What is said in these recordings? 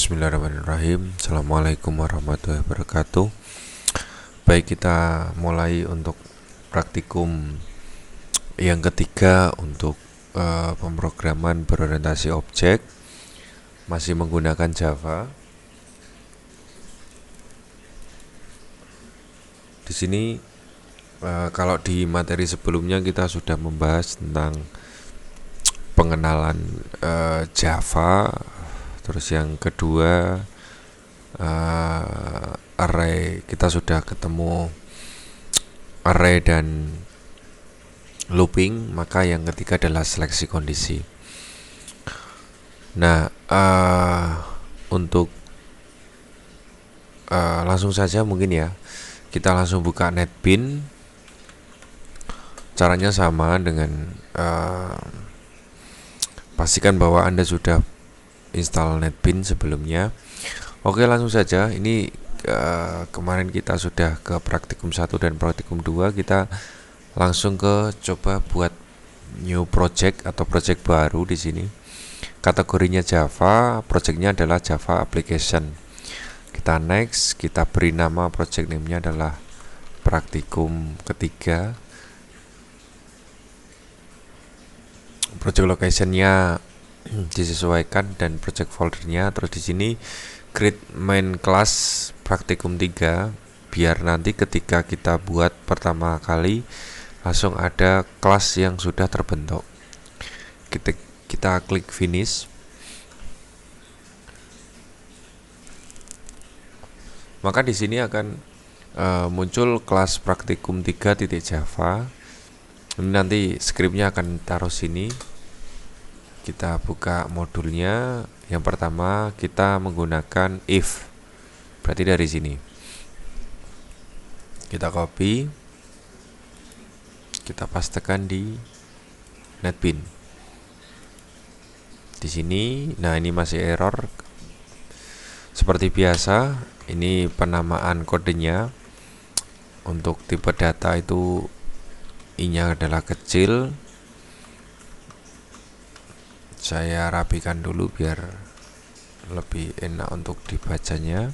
Bismillahirrahmanirrahim. Assalamualaikum warahmatullahi wabarakatuh. Baik, kita mulai untuk praktikum yang ketiga untuk pemrograman berorientasi objek, masih menggunakan Java. Di sini kalau di materi sebelumnya kita sudah membahas tentang pengenalan Java. Terus yang kedua, array, kita sudah ketemu array dan looping. Maka yang ketiga adalah seleksi kondisi. Nah, untuk langsung saja mungkin ya, kita langsung buka NetBeans. Caranya sama dengan pastikan bahwa Anda sudah install NetBeans sebelumnya. Oke, langsung saja. Ini kemarin kita sudah ke praktikum 1 dan praktikum 2. Kita langsung ke coba buat new project atau project baru di sini. Kategorinya Java, projectnya adalah Java application. Kita next, kita beri nama project name-nya adalah praktikum ketiga. Project location-nya disesuaikan dan project foldernya. Terus di sini create main class praktikum 3 biar nanti ketika kita buat pertama kali langsung ada kelas yang sudah terbentuk. Kita klik finish. Maka di sini akan muncul kelas praktikum 3.java. Ini nanti scriptnya akan taruh sini. Kita buka modulnya. Yang pertama kita menggunakan if, berarti dari sini kita copy, kita pastekan di NetBeans di sini. Nah, ini masih error seperti biasa. Ini penamaan kodenya. Untuk tipe data itu i-nya adalah kecil. Saya rapikan dulu biar lebih enak untuk dibacanya.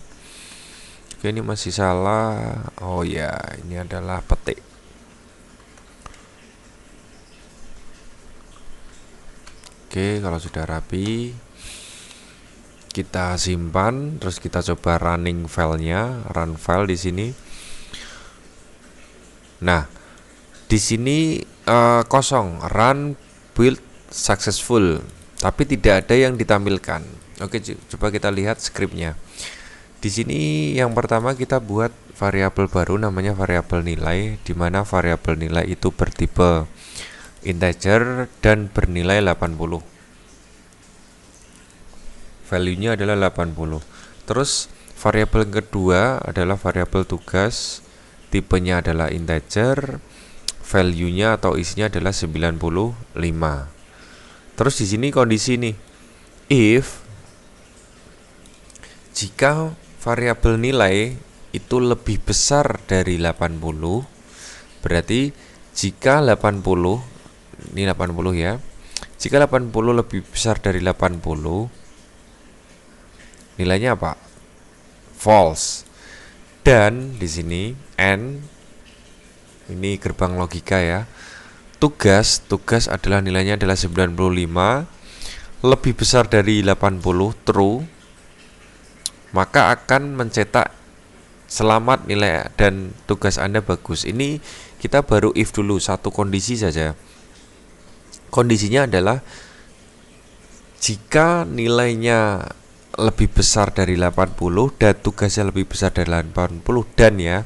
Oke, ini masih salah. Oh ya, ini adalah petik. Oke, kalau sudah rapi, kita simpan. Terus kita coba running filenya, run file di sini. Nah, di sini kosong, run build successful, tapi tidak ada yang ditampilkan. Oke, coba kita lihat scriptnya. Di sini yang pertama kita buat variabel baru namanya variabel nilai, di mana variabel nilai itu bertipe integer dan bernilai 80. Value-nya adalah 80. Terus variabel kedua adalah variabel tugas, tipenya adalah integer, value-nya atau isinya adalah 95. Terus di sini kondisi nih, if jika variabel nilai itu lebih besar dari 80, berarti jika 80, ini 80 ya, jika 80 lebih besar dari 80, nilainya apa? False. Dan di sini and, ini gerbang logika ya. Tugas adalah nilainya adalah 95, lebih besar dari 80, true, maka akan mencetak selamat nilai dan tugas Anda bagus. Ini kita baru if dulu, satu kondisi saja. Kondisinya adalah jika nilainya lebih besar dari 80 dan tugasnya lebih besar dari 80 dan ya,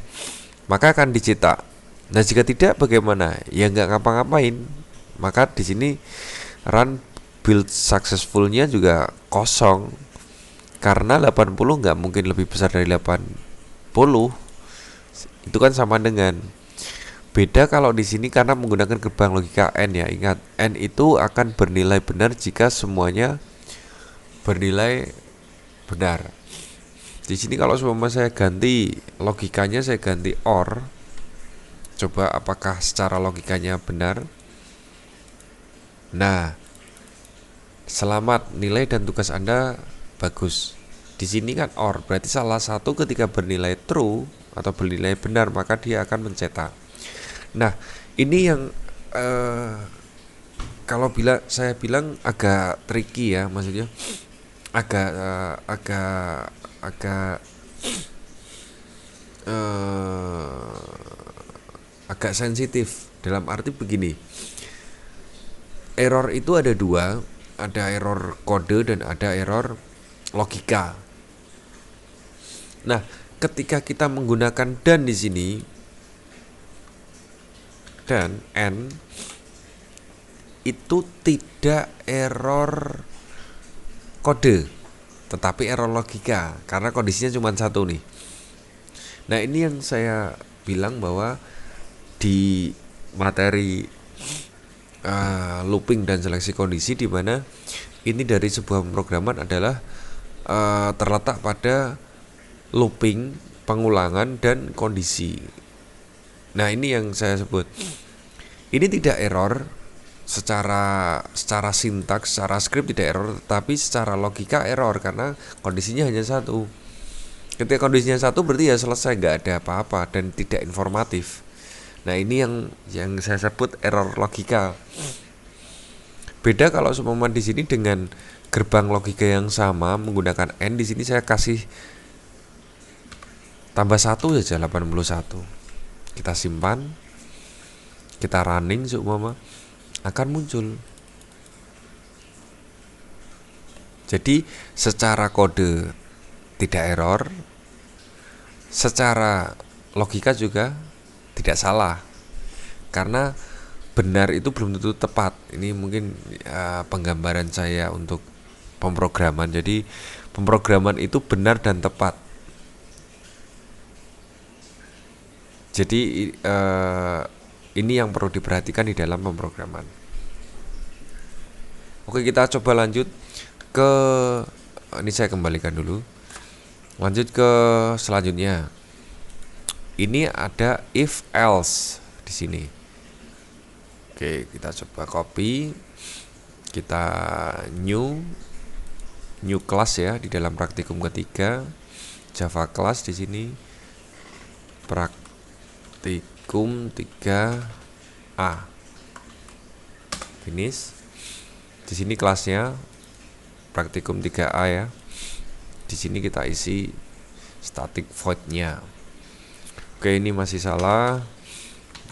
maka akan dicetak. Nah, jika tidak bagaimana? Ya nggak ngapa-ngapain. Maka di sini run build successful-nya juga kosong. Karena 80 nggak mungkin lebih besar dari 80. Itu kan sama dengan. Beda kalau di sini karena menggunakan gerbang logika n ya. Ingat, n itu akan bernilai benar jika semuanya bernilai benar. Di sini kalau semua saya ganti logikanya, saya ganti OR. Coba apakah secara logikanya benar. Nah, selamat, nilai dan tugas Anda bagus. Di sini kan OR, berarti salah satu ketika bernilai true atau bernilai benar maka dia akan mencetak. Nah, ini yang kalau saya bilang agak tricky ya, maksudnya agak agak agak agak sensitif dalam arti begini. Error itu ada dua, ada error kode dan ada error logika. Nah, ketika kita menggunakan dan di sini dan and itu tidak error kode, tetapi error logika karena kondisinya cuma satu nih. Nah, ini yang saya bilang bahwa di materi looping dan seleksi kondisi, di mana ini dari sebuah pemrograman adalah terletak pada looping, pengulangan dan kondisi. Nah, ini yang saya sebut. Ini tidak error secara sintaks, secara skrip tidak error, tapi secara logika error karena kondisinya hanya satu. Ketika kondisinya satu berarti ya selesai, nggak ada apa-apa dan tidak informatif. Nah, ini yang saya sebut error logika. Beda kalau seumpama di sini dengan gerbang logika yang sama menggunakan AND, di sini saya kasih tambah 1 saja 81. Kita simpan, kita running seumpama akan muncul. Jadi secara kode tidak error, secara logika juga tidak salah. Karena benar itu belum tentu tepat. Ini mungkin penggambaran saya untuk pemrograman. Jadi pemrograman itu benar dan tepat. Jadi ini yang perlu diperhatikan di dalam pemrograman. Oke, kita coba lanjut ke ini, saya kembalikan dulu. Lanjut ke selanjutnya. Ini ada if else di sini. Oke, kita coba copy. Kita new class ya di dalam praktikum ketiga Java class di sini. Praktikum 3A. Finish. Di sini kelasnya praktikum 3A ya. Di sini kita isi static void-nya. Oke, ini masih salah.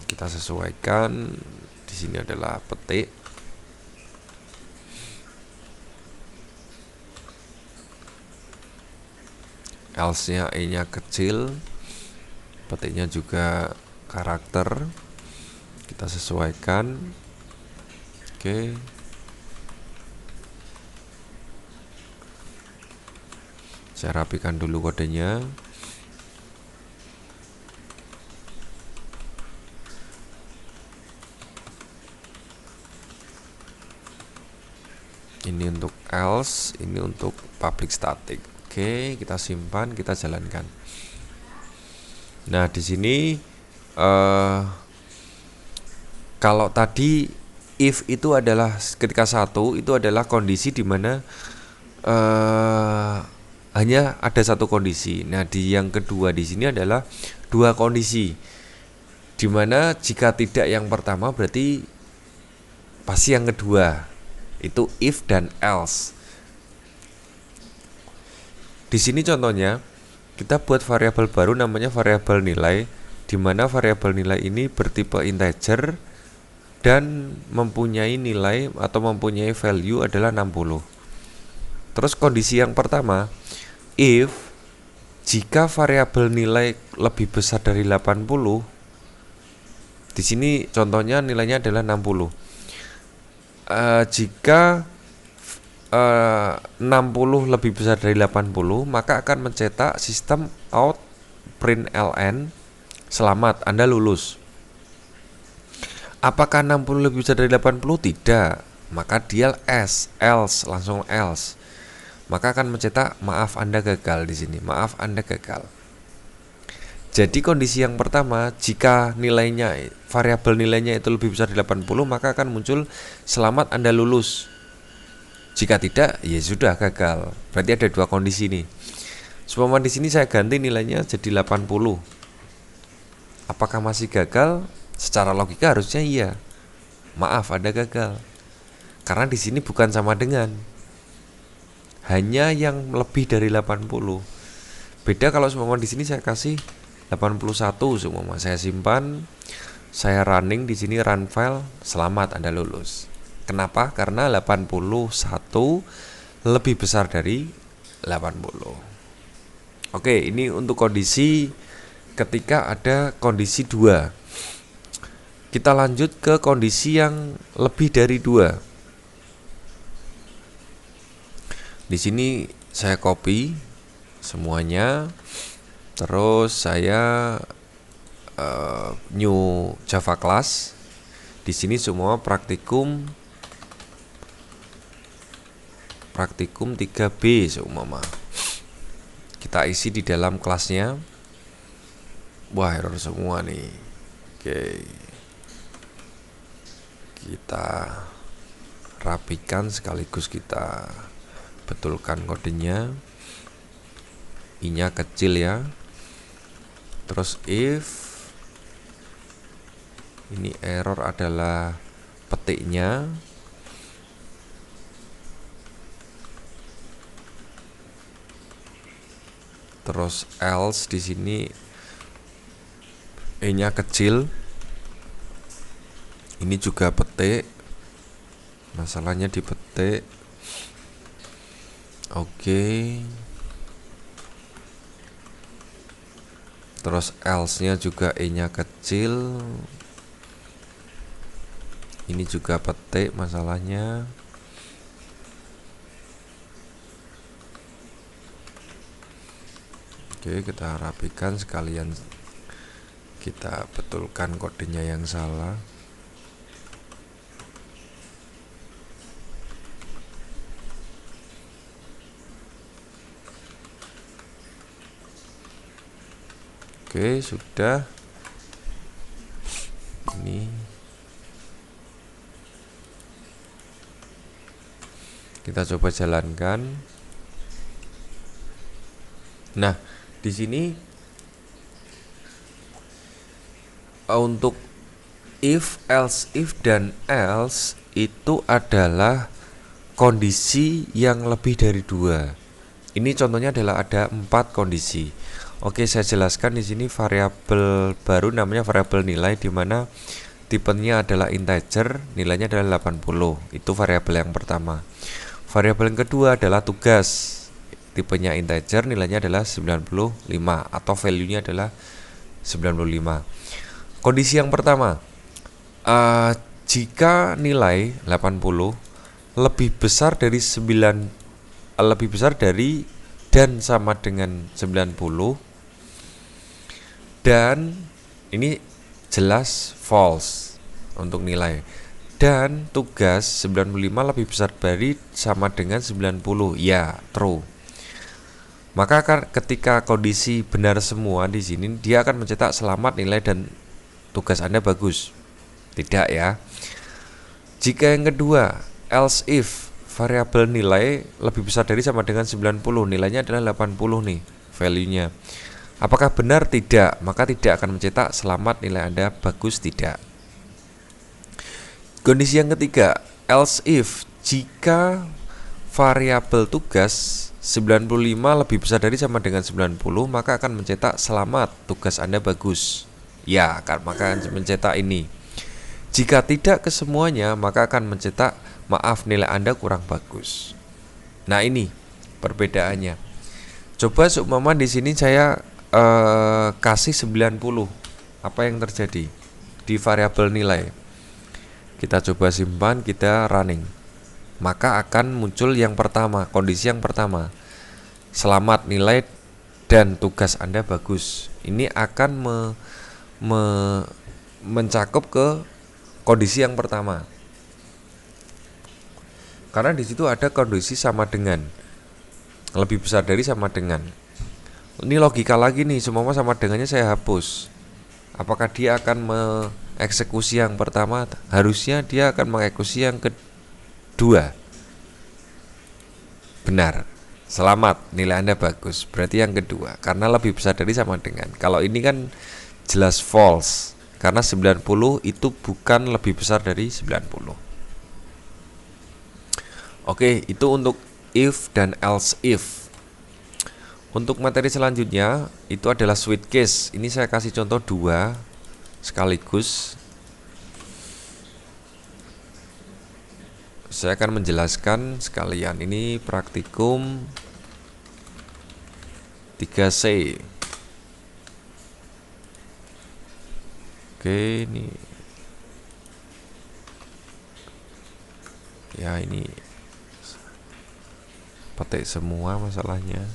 Kita sesuaikan. Di sini adalah petik. Else-nya E-nya kecil. Petiknya juga karakter. Kita sesuaikan. Oke. Saya rapikan dulu kodenya. Ini untuk else, ini untuk public static. Oke, kita simpan, kita jalankan. Nah, di sini kalau tadi if itu adalah ketika satu, itu adalah kondisi di mana hanya ada satu kondisi. Nah, di yang kedua di sini adalah dua kondisi. Di mana jika tidak yang pertama berarti pasti yang kedua. Itu if dan else. Di sini contohnya kita buat variabel baru namanya variabel nilai, di mana variabel nilai ini bertipe integer dan mempunyai nilai atau mempunyai value adalah 60. Terus kondisi yang pertama, if jika variabel nilai lebih besar dari 80, di sini contohnya nilainya adalah 60. Jika 60 lebih besar dari 80, maka akan mencetak sistem out println selamat, Anda lulus. Apakah 60 lebih besar dari 80? Tidak. Maka dia else, langsung else. Maka akan mencetak maaf Anda gagal di sini. Maaf Anda gagal. Jadi kondisi yang pertama, jika nilainya variabel nilainya itu lebih besar dari 80, maka akan muncul selamat Anda lulus. Jika tidak, ya sudah gagal. Berarti ada dua kondisi nih. Seumpama di sini saya ganti nilainya jadi 80. Apakah masih gagal? Secara logika harusnya iya. Maaf, Anda gagal. Karena di sini bukan sama dengan. Hanya yang lebih dari 80. Beda kalau seumpama di sini saya kasih 81 seumpama saya simpan, saya running di sini run file, selamat Anda lulus. Kenapa? Karena 81 lebih besar dari 80. Oke, ini untuk kondisi ketika ada kondisi 2. Kita lanjut ke kondisi yang lebih dari 2. Di sini saya copy semuanya, terus saya new Java class. Di sini semua praktikum 3B seumpama. Kita isi di dalam kelasnya. Wah, error semua nih. Oke. Kita rapikan sekaligus kita betulkan kodenya. I-nya kecil ya. Terus if ini error adalah petiknya. Terus else di sini E-nya kecil. Ini juga petik. Masalahnya di petik. Oke. Terus else-nya juga E-nya kecil. Ini juga petik masalahnya. Oke, kita rapikan sekalian kita betulkan kodenya yang salah. Oke, sudah. Ini kita coba jalankan. Nah, di sini untuk if, else, if dan else itu adalah kondisi yang lebih dari 2. Ini contohnya adalah ada 4 kondisi. Oke, saya jelaskan di sini variabel baru namanya variabel nilai, di mana tipenya adalah integer, nilainya adalah 80. Itu variabel yang pertama. Variabel yang kedua adalah tugas. Tipenya integer, nilainya adalah 95 atau value-nya adalah 95. Kondisi yang pertama, jika nilai 80 lebih besar dari dan sama dengan 90, dan ini jelas false untuk nilai, dan tugas 95 lebih besar dari sama dengan 90, ya true. Maka ketika kondisi benar semua di sini, dia akan mencetak selamat, nilai dan tugas Anda bagus. Tidak ya. Jika yang kedua, else if variabel nilai lebih besar dari sama dengan 90, nilainya adalah 80 nih value-nya. Apakah benar? Tidak. Maka tidak akan mencetak selamat, nilai Anda bagus, tidak. Kondisi yang ketiga, else if jika variabel tugas 95 lebih besar dari sama dengan 90, maka akan mencetak selamat, tugas Anda bagus. Ya, maka akan mencetak ini. Jika tidak kesemuanya, maka akan mencetak maaf, nilai Anda kurang bagus. Nah, ini perbedaannya. Coba seumpama di sini saya kasih 90. Apa yang terjadi di variabel nilai? Kita coba simpan, kita running. Maka akan muncul yang pertama, kondisi yang pertama. Selamat, nilai dan tugas Anda bagus. Ini akan mencakup ke kondisi yang pertama. Karena di situ ada kondisi sama dengan, lebih besar dari sama dengan. Ini logika lagi nih, semua sama dengannya saya hapus. Apakah dia akan mengeksekusi yang pertama? Harusnya dia akan mengeksekusi yang kedua. Benar. Selamat, nilai Anda bagus. Berarti yang kedua, karena lebih besar dari sama dengan. Kalau ini kan jelas false, karena 90 itu bukan lebih besar dari 90. Oke, itu untuk if dan else if. Untuk materi selanjutnya itu adalah switch case. Ini saya kasih contoh dua sekaligus. Saya akan menjelaskan sekalian. Ini praktikum 3C. Oke, ini ya, ini petik semua masalahnya.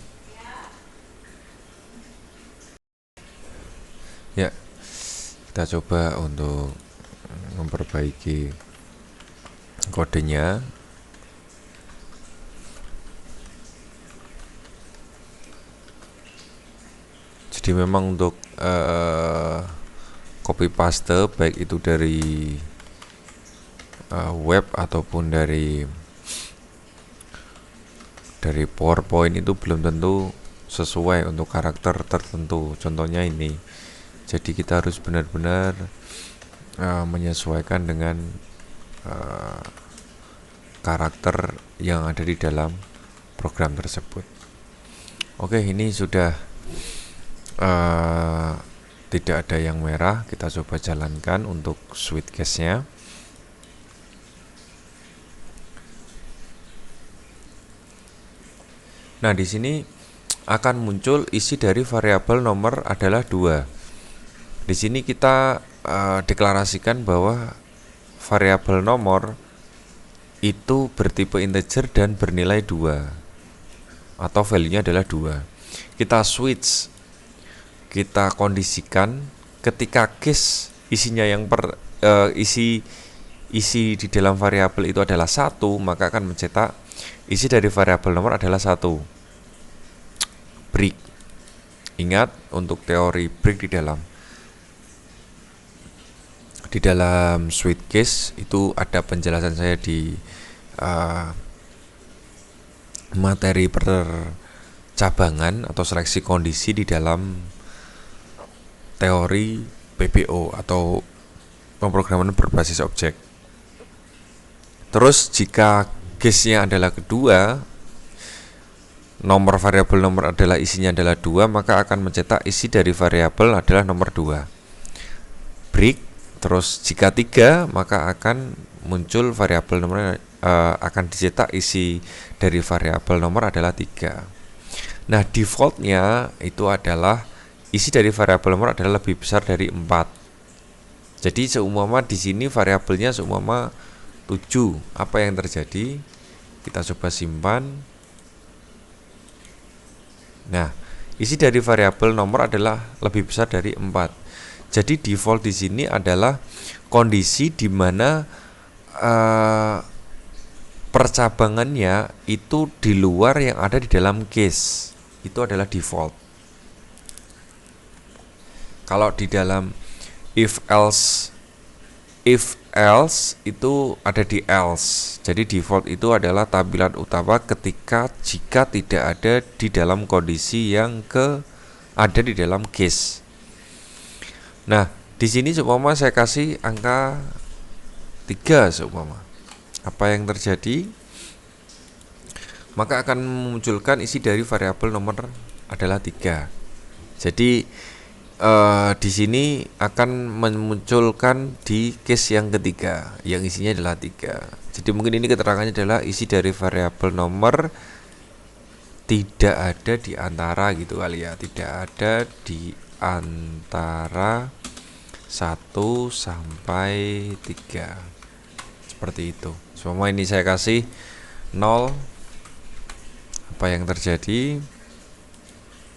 Ya, kita coba untuk memperbaiki kodenya. Jadi memang untuk copy paste baik itu dari web ataupun dari PowerPoint itu belum tentu sesuai untuk karakter tertentu. Contohnya ini. Jadi kita harus benar-benar menyesuaikan dengan karakter yang ada di dalam program tersebut. Oke, ini sudah tidak ada yang merah. Kita coba jalankan untuk switch case-nya. Nah, di sini akan muncul isi dari variabel nomor adalah 2. Di sini kita deklarasikan bahwa variabel nomor itu bertipe integer dan bernilai 2 atau value-nya adalah 2. Kita switch, kita kondisikan ketika case isinya yang isi di dalam variabel itu adalah 1, maka akan mencetak isi dari variabel nomor adalah 1. Break. Ingat untuk teori break di dalam switch case itu ada penjelasan saya di materi percabangan atau seleksi kondisi di dalam teori PBO atau pemrograman berbasis objek. Terus jika case-nya adalah kedua, nomor variabel nomor adalah isinya adalah 2, maka akan mencetak isi dari variabel adalah nomor 2. Break. Terus jika 3, maka akan muncul variabel nomor akan dicetak isi dari variabel nomor adalah 3. Nah, defaultnya itu adalah isi dari variabel nomor adalah lebih besar dari 4. Jadi seumpama di sini variabelnya seumpama 7, apa yang terjadi? Kita coba simpan. Nah, isi dari variabel nomor adalah lebih besar dari 4. Jadi default di sini adalah kondisi di mana percabangannya itu di luar yang ada di dalam case. Itu adalah default. Kalau di dalam if else itu ada di else. Jadi default itu adalah tampilan utama ketika jika tidak ada di dalam kondisi yang ada di dalam case. Nah, di sini seumpama saya kasih angka 3 seumpama. Apa yang terjadi? Maka akan memunculkan isi dari variabel nomor adalah 3. Jadi di sini akan memunculkan di case yang ketiga yang isinya adalah 3. Jadi mungkin ini keterangannya adalah isi dari variabel nomor tidak ada di antara gitu kali ya. Tidak ada di antara 1 sampai 3. Seperti itu. Semua ini saya kasih 0. Apa yang terjadi?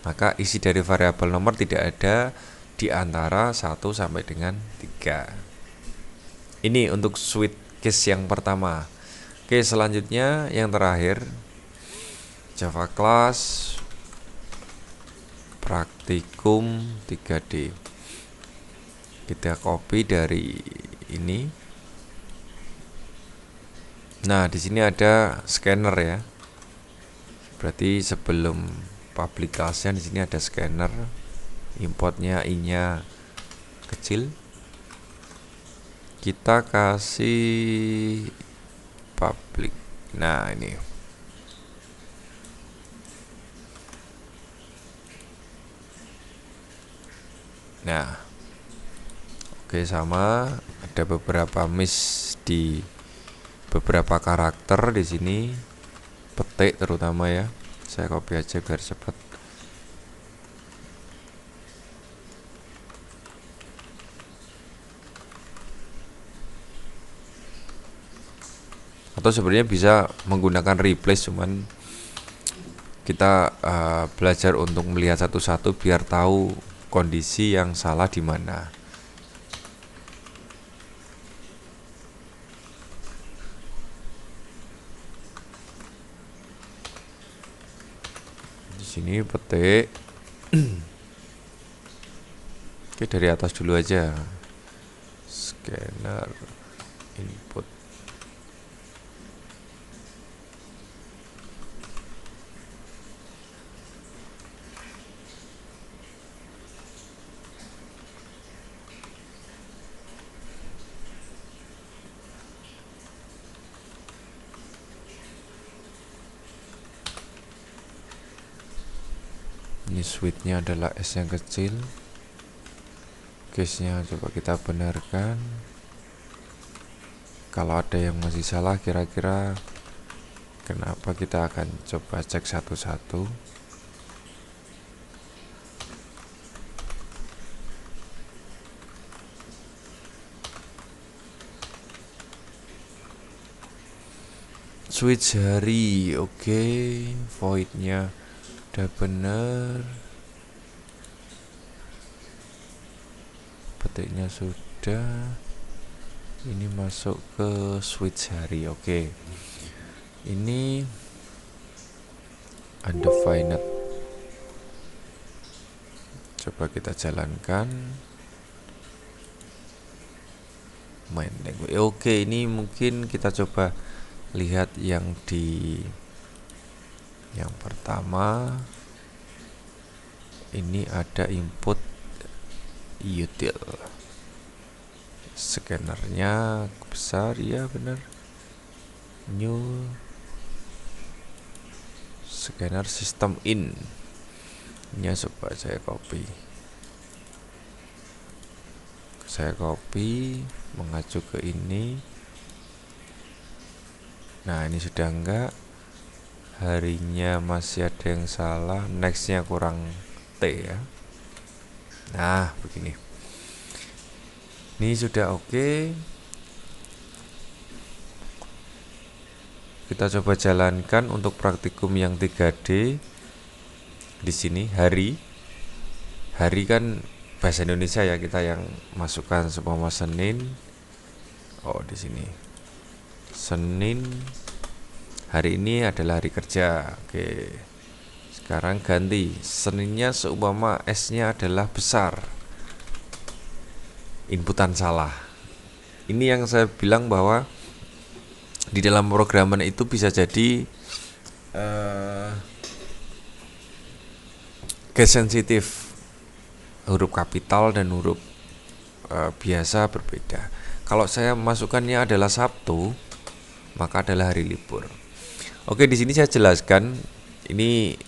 Maka isi dari variabel nomor tidak ada di antara 1 sampai dengan 3. Ini untuk switch case yang pertama. Oke, selanjutnya yang terakhir Java class praktikum 3D. Kita copy dari ini. Nah, di sini ada scanner ya. Berarti sebelum publikasinya di sini ada scanner, importnya i-nya kecil. Kita kasih public. Nah, ini. Nah, oke, sama ada beberapa miss di beberapa karakter di sini, petik terutama ya. Saya copy aja biar cepat. Atau sebenarnya bisa menggunakan replace, cuman kita belajar untuk melihat satu-satu biar tahu kondisi yang salah di mana. Di sini petik. Oke, dari atas dulu aja. Scanner input. Ini switch-nya adalah S yang kecil. Case-nya coba kita benarkan. Kalau ada yang masih salah, kira-kira kenapa, kita akan coba cek satu-satu. Switch hari, oke. Void-nya udah bener, petiknya sudah. Ini masuk ke switch hari, oke. Ini undefined. Coba kita jalankan main language. Oke, ini mungkin kita coba lihat yang di yang pertama. Ini ada input util, scannernya besar, ya benar. New scanner system in nya coba saya copy mengacu ke ini. Nah, ini sudah enggak, harinya masih ada yang salah, nextnya kurang T ya. Nah, begini, ini sudah oke. Kita coba jalankan untuk praktikum yang 3D. Di sini hari kan bahasa Indonesia ya, kita yang masukkan seumpama Senin. Oh, di sini Senin, hari ini adalah hari kerja. Oke, sekarang ganti Seninnya seumpama S-nya adalah besar, inputan salah. Ini yang saya bilang bahwa di dalam programan itu bisa jadi case sensitif, huruf kapital dan huruf biasa berbeda. Kalau saya masukkannya adalah Sabtu, maka adalah hari libur. Oke, di sini saya jelaskan. Ini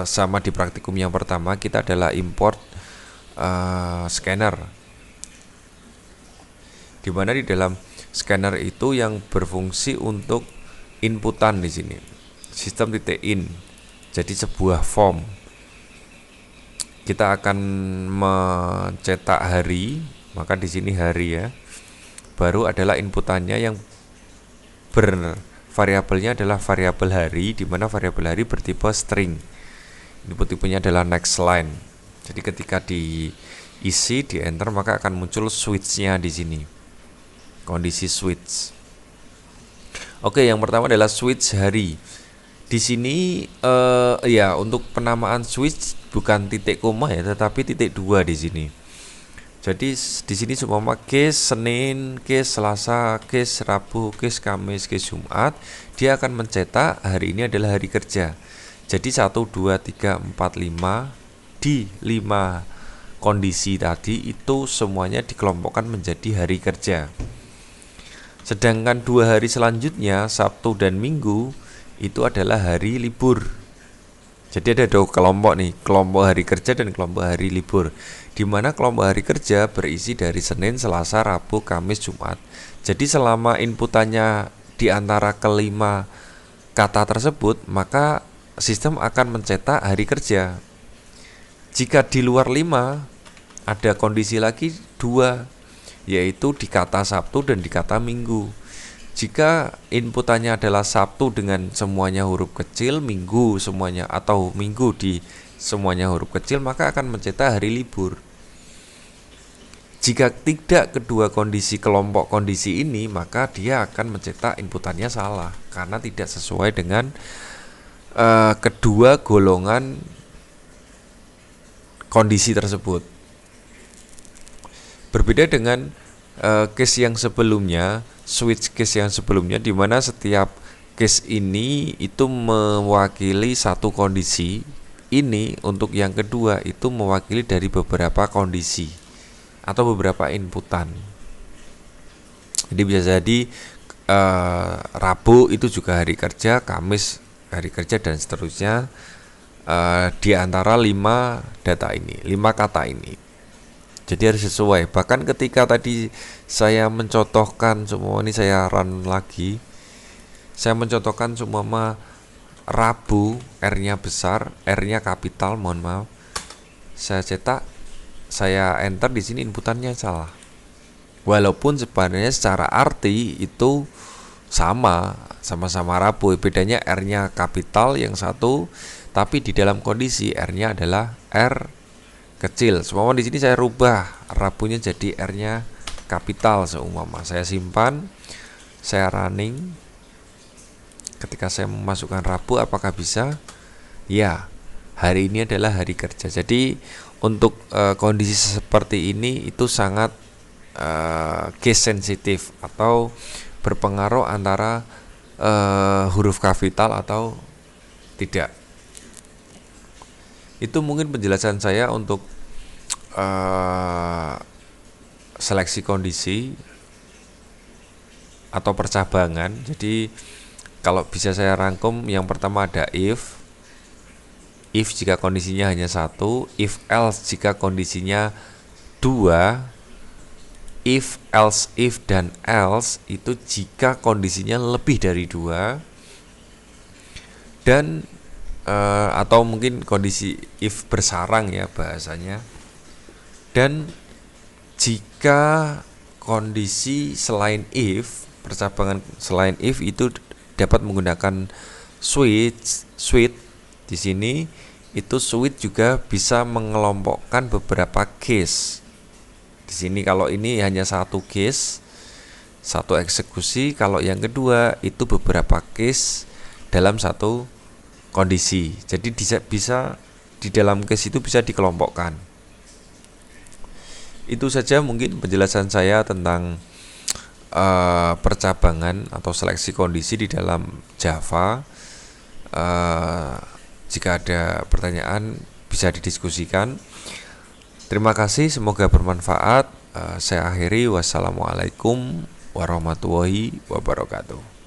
sama di praktikum yang pertama, kita adalah import scanner, dimana di dalam scanner itu yang berfungsi untuk inputan di sini sistem .in. Jadi sebuah form, kita akan mencetak hari, maka di sini hari ya, baru adalah inputannya yang bervariabelnya adalah variabel hari, di mana variabel hari bertipe string. Input tipenya adalah next line. Jadi ketika diisi, di enter, maka akan muncul switch-nya di sini. Kondisi switch. Oke, yang pertama adalah switch hari. Di sini ya, untuk penamaan switch bukan titik koma ya, tetapi titik 2 di sini. Jadi di sini semua case Senin, case Selasa, case Rabu, case Kamis, case Jumat, dia akan mencetak hari ini adalah hari kerja. Jadi 1, 2, 3, 4, 5 di 5 kondisi tadi itu semuanya dikelompokkan menjadi hari kerja. Sedangkan 2 hari selanjutnya, Sabtu dan Minggu, itu adalah hari libur. Jadi ada 2 kelompok nih, kelompok hari kerja dan kelompok hari libur. Di mana kelompok hari kerja berisi dari Senin, Selasa, Rabu, Kamis, Jumat. Jadi selama inputannya di antara kelima kata tersebut, maka sistem akan mencetak hari kerja. Jika di luar 5, ada kondisi lagi 2, yaitu di kata Sabtu dan di kata Minggu. Jika inputannya adalah Sabtu dengan semuanya huruf kecil, Minggu semuanya atau Minggu di semuanya huruf kecil, maka akan mencetak hari libur. Jika tidak kedua kondisi kelompok kondisi ini, maka dia akan mencetak inputannya salah karena tidak sesuai dengan kedua golongan kondisi tersebut. Berbeda dengan case yang sebelumnya, switch case yang sebelumnya, di mana setiap case ini itu mewakili satu kondisi. Ini untuk yang kedua itu mewakili dari beberapa kondisi atau beberapa inputan. Jadi bisa jadi Rabu itu juga hari kerja, Kamis hari kerja, dan seterusnya di antara 5 data ini, 5 kata ini. Jadi harus sesuai. Bahkan ketika tadi saya mencontohkan semua ini, saya run lagi, saya mencontohkan semua Rabu, R-nya besar, R-nya kapital, mohon maaf. Saya cetak, saya enter di sini, inputannya salah. Walaupun sebenarnya secara arti itu sama-sama Rabu, bedanya R-nya kapital yang satu, tapi di dalam kondisi R-nya adalah R kecil. Seumpama di sini saya rubah Rabunya jadi R-nya kapital seumpama. Saya simpan, saya running. Ketika saya memasukkan Rabu, apakah bisa? Ya, hari ini adalah hari kerja. Jadi untuk kondisi seperti ini itu sangat case sensitif atau berpengaruh antara huruf kapital atau tidak. Itu mungkin penjelasan saya untuk seleksi kondisi atau percabangan. Jadi kalau bisa saya rangkum, yang pertama ada if jika kondisinya hanya 1, if else jika kondisinya 2, if else if dan else itu jika kondisinya lebih dari 2, dan atau mungkin kondisi if bersarang ya bahasanya. Dan jika kondisi selain if, percabangan selain if itu dapat menggunakan switch. Di sini itu switch juga bisa mengelompokkan beberapa case. Di sini kalau ini hanya satu case, satu eksekusi. Kalau yang kedua itu beberapa case dalam satu kondisi. Jadi bisa di dalam case itu bisa dikelompokkan. Itu saja mungkin penjelasan saya tentang percabangan atau seleksi kondisi di dalam Java. Jika ada pertanyaan bisa didiskusikan. Terima kasih, semoga bermanfaat. Saya akhiri, wassalamualaikum warahmatullahi wabarakatuh.